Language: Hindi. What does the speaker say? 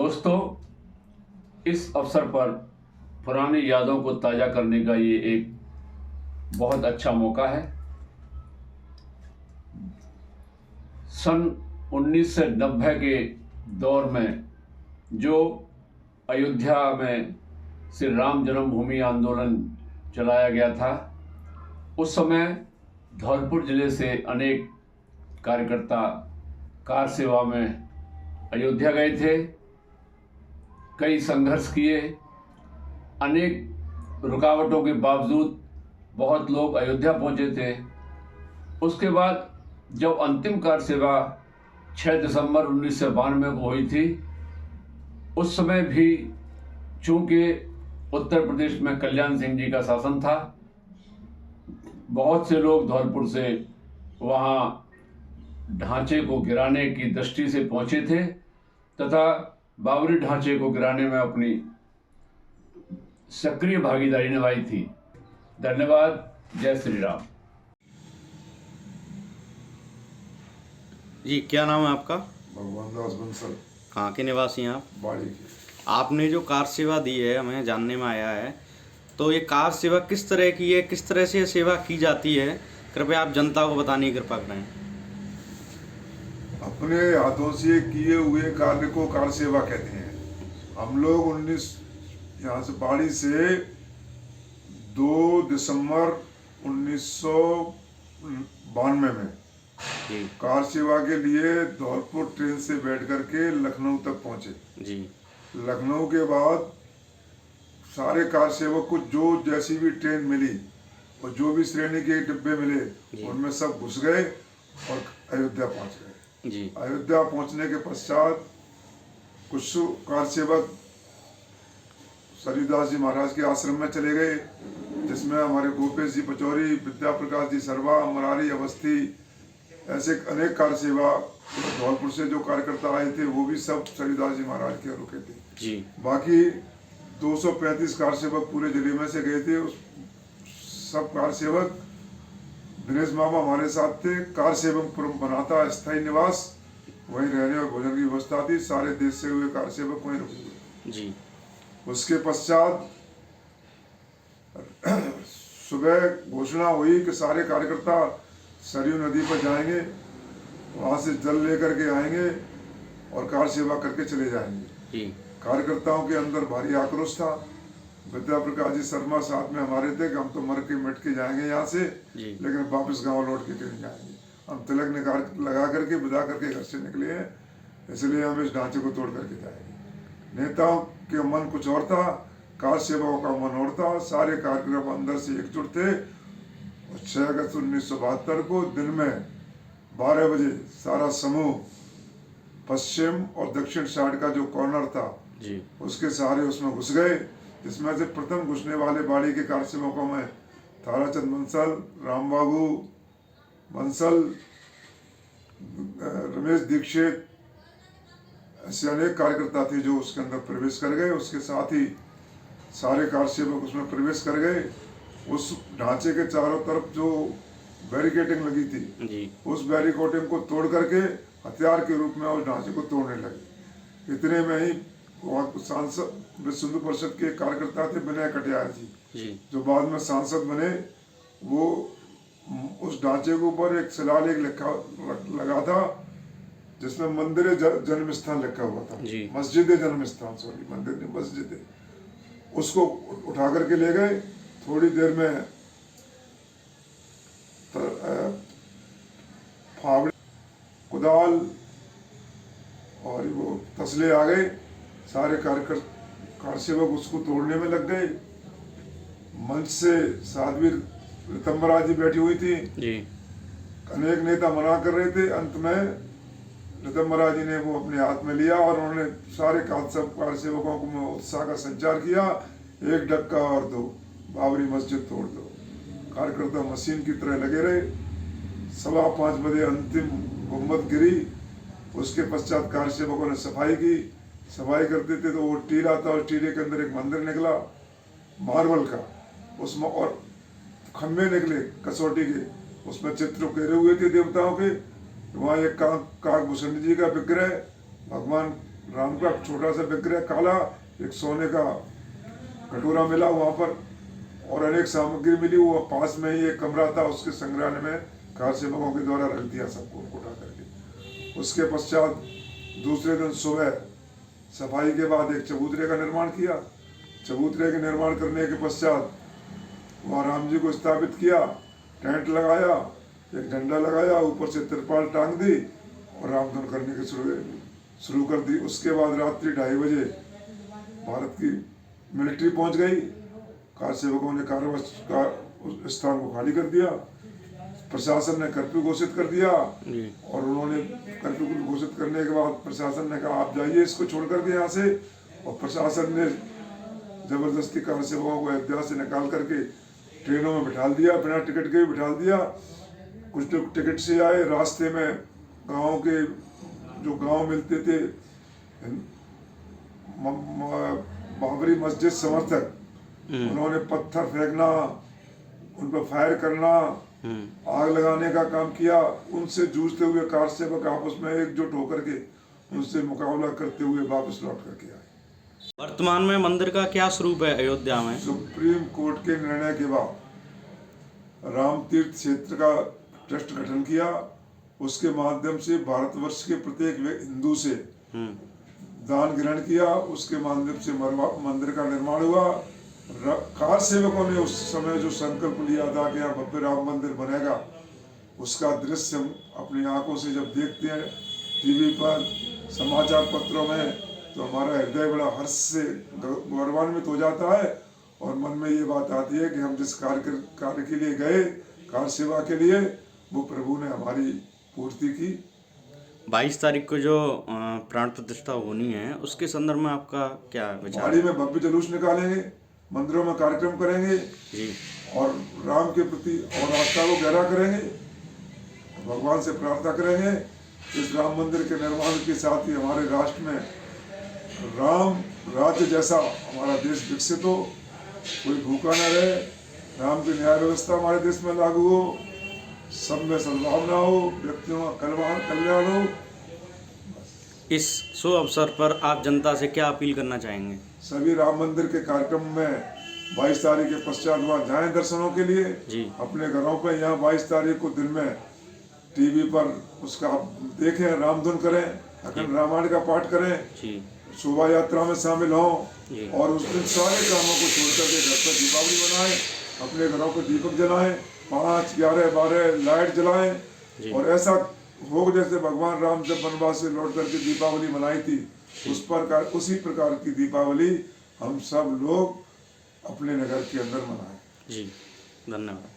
दोस्तों, इस अवसर पर पुरानी यादों को ताज़ा करने का ये एक बहुत अच्छा मौका है। सन 1990 के दौर में जो अयोध्या में श्री राम जन्मभूमि आंदोलन चलाया गया था, उस समय धौलपुर जिले से अनेक कार्यकर्ता कार सेवा में अयोध्या गए थे। कई संघर्ष किए, अनेक रुकावटों के बावजूद बहुत लोग अयोध्या पहुंचे थे। उसके बाद जब अंतिम कार सेवा 6 दिसंबर 1992 को हुई थी, उस समय भी चूँकि उत्तर प्रदेश में कल्याण सिंह जी का शासन था, बहुत से लोग धौलपुर से वहाँ ढांचे को गिराने की दृष्टि से पहुँचे थे तथा बाबरी ढांचे को गिराने में अपनी सक्रिय भागीदारी निभाई थी। धन्यवाद। जय श्री राम। जी, क्या नाम है आपका? भगवान दास बंसल। कहाँ के निवासी हैं आप? बाड़ी के। आपने जो कार सेवा दी है, हमें जानने में आया है, तो ये कार सेवा किस तरह की है, किस तरह से सेवा की जाती है? कृपया आप जनता को बताने की कृपा करें। अपने हाथों से किए हुए कार्य को कार सेवा कहते हैं। हम लोग 19 यहाँ से बाड़ी से 2 दिसंबर 1992 में जी कार सेवा के लिए धौलपुर ट्रेन से बैठ करके लखनऊ तक पहुँचे। जी लखनऊ के बाद सारे कार सेवक को जो जैसी भी ट्रेन मिली और जो भी श्रेणी के डिब्बे मिले, उनमें सब घुस गए और अयोध्या पहुँच गए। जी अयोध्या पहुंचने के पश्चात कुछ कार सेवक सरयूदास जी महाराज के आश्रम में चले गए, जिसमें हमारे गोपेश जी पचौरी, विद्या प्रकाश जी सरवा, मुरारी अवस्थी, ऐसे अनेक कार सेवा धौलपुर से जो कार्यकर्ता आए थे, वो भी सब सरयूदास जी महाराज के रुके थे। जी बाकी 235 कार सेवक पूरे जिले में से गए थे। उस सब कार सेवक दिनेश मामा हमारे साथ थे। कार सेवकपुरम बनाता स्थायी निवास, वहीं रहने और भोजन की व्यवस्था थी। सारे देश से हुए कार सेवक वहीं रुके हुए। जी उसके पश्चात सुबह घोषणा हुई कि सारे कार्यकर्ता सरयू नदी पर जाएंगे, वहां से जल लेकर के आएंगे और कार सेवा करके चले जाएंगे। जी कार्यकर्ताओं के अंदर भारी आक्रोश था। विद्या प्रकाश जी शर्मा साथ में हमारे थे कि हम तो मर के मिट के जाएंगे यहाँ से, लेकिन वापस गांव लौट के नहीं जाएंगे। हम तिलक निकाल लगा करके विदा करके घर से निकले हैं, इसलिए हम इस ढांचे को तोड़ करके जाएंगे। नेताओं के मन कुछ और था, कार सेवकों का मन और था। सारे कार्यक्रम अंदर से एकजुट थे। 6 अगस्त 1972 को दिन में 12 बजे सारा समूह पश्चिम और दक्षिण साइड का जो कॉर्नर था, उसके सहारे उसमें घुस गए, जिसमें से प्रथम घुसने वाले बाड़ी के कार सेवकों में ताराचंद बंसल, राम बाबू बंसल, रमेश दीक्षित, ऐसे अनेक कार्यकर्ता थे जो उसके अंदर प्रवेश कर गए। उसके साथ ही सारे कार सेवक उसमें प्रवेश कर गए। उस ढांचे के चारों तरफ जो बैरिकेडिंग लगी थी, उस बैरिकेडिंग को तोड़ करके हथियार के रूप में उस ढांचे को तोड़ने लगे। इतने में ही वहाँ सांसद विश्व हिंदू परिषद के कार्यकर्ता थे विनय कटियार जी, जो बाद में सांसद बने। वो उस ढांचे के ऊपर एक शिलालेख लगा था, जिसमें मंदिर जन्म स्थान लिखा हुआ था। मस्जिद जन्म स्थान, सॉरी, मंदिर नहीं, मस्जिद। उसको उठा करके ले गए। थोड़ी देर में फावड़े, कुदाल और वो तसले आ गए। सारे कार सेवक उसको तोड़ने में लग गए। मंच से साध्वी ऋतंबरा जी बैठी हुई थी। अनेक नेता मना कर रहे थे। अंत में ऋतंबरा जी ने वो अपने हाथ में लिया और उन्होंने सारे कार सेवकों को उत्साह का संचार किया, 1 डक्का और 2, बाबरी मस्जिद तोड़ दो। कार्यकर्ता मशीन की तरह लगे रहे। 5:15 बजे अंतिम गुम्बद गिरी। उसके पश्चात कार सेवकों ने सफाई की। सफाई करते थे तो वो टीला था, और टीले के अंदर एक मंदिर निकला मार्बल का, उसमें और खम्भे निकले कसौटी के, उसमें चित्र उकेरे हुए थे देवताओं के। वहाँ एक काकभूषण जी का विग्रह, भगवान राम का छोटा सा विग्रह काला, एक सोने का कटोरा मिला वहाँ पर और अनेक सामग्री मिली। वो पास में ही एक कमरा था, उसके संग्रहालय में कार सेवकों के द्वारा रख दिया सबको उठा करके। उसके पश्चात दूसरे दिन सुबह सफाई के बाद एक चबूतरे का निर्माण किया। चबूतरे के निर्माण करने के पश्चात वहाँ राम जी को स्थापित किया, टेंट लगाया, एक डंडा लगाया, ऊपर से तिरपाल टांग दी और रामधुन करने के शुरू कर दी। उसके बाद रात्रि 2:30 बजे भारत की मिलिट्री पहुंच गई। कार सेवकों ने कारावास का उस स्थान को खाली कर दिया। प्रशासन ने कर्फ्यू घोषित कर दिया और उन्होंने कर्फ्यू घोषित करने के बाद प्रशासन ने कहा आप जाइए इसको छोड़ करके यहाँ से, और प्रशासन ने जबरदस्ती कार सेवकों को अयोध्या से निकाल करके ट्रेनों में बिठा दिया, बिना टिकट के भी बिठा दिया। कुछ लोग टिकट से आए, रास्ते में गाँव के जो गांव मिलते थे बाबरी मस्जिद समर्थक, उन्होंने पत्थर फेंकना, उन पर फायर करना, आग लगाने का काम किया। उनसे जूझते हुए कार सेवक आपस में एकजुट होकर के उनसे मुकाबला करते हुए वापस लौट करके आए। वर्तमान में मंदिर का क्या स्वरूप है अयोध्या में? सुप्रीम कोर्ट के निर्णय के बाद राम तीर्थ क्षेत्र का ट्रस्ट गठन किया। उसके माध्यम से भारतवर्ष के प्रत्येक हिंदू से दान ग्रहण किया। उसके माध्यम से मंदिर का निर्माण हुआ। कार सेवकों ने उस समय जो संकल्प लिया था कि यहाँ भव्य राम मंदिर बनेगा, उसका दृश्य हम अपनी आंखों से जब देखते हैं टीवी पर, समाचार पत्रों में, तो हमारा हृदय बड़ा हर्ष से गौरवान्वित हो जाता है और मन में ये बात आती है कि हम जिस कार्य के लिए गए, कार सेवा के लिए, वो प्रभु ने हमारी पूर्ति की। 22 तारीख को जो प्राण प्रतिष्ठा होनी है, उसके संदर्भ में आपका क्या विचार है? बाड़ी में भव्य जुलूस निकालेंगे, मंदिरों में कार्यक्रम करेंगे जी, और राम के प्रति और आस्था को गहरा करेंगे। भगवान से प्रार्थना करेंगे इस राम मंदिर के निर्माण के साथ ही हमारे राष्ट्र में राम राज्य जैसा हमारा देश विकसित हो, कोई भूखा न रहे, राम की न्याय व्यवस्था हमारे देश में लागू हो, सब में सद्भावना हो, व्यक्तियों का कल्याण हो। इस शुभ अवसर पर आप जनता से क्या अपील करना चाहेंगे? सभी राम मंदिर के कार्यक्रम में 22 तारीख के पश्चात वहाँ जाएं दर्शनों के लिए जी। अपने घरों पर। यहाँ 22 तारीख को दिन में टीवी पर उसका देखें, रामधुन करें, अखंड रामायण का पाठ करें जी, शोभा यात्रा में शामिल हों और उस दिन सारे कामों को छोड़ करके घर पर दीपावली मनाएं, अपने घरों पर दीपक जलाएं, 5, 11, 12 लाइट जलाएं और ऐसा हो जैसे भगवान राम जब वनवास से लौट करके दीपावली मनाई थी, उसी प्रकार की दीपावली हम सब लोग अपने नगर के अंदर मनाएं। जी, धन्यवाद।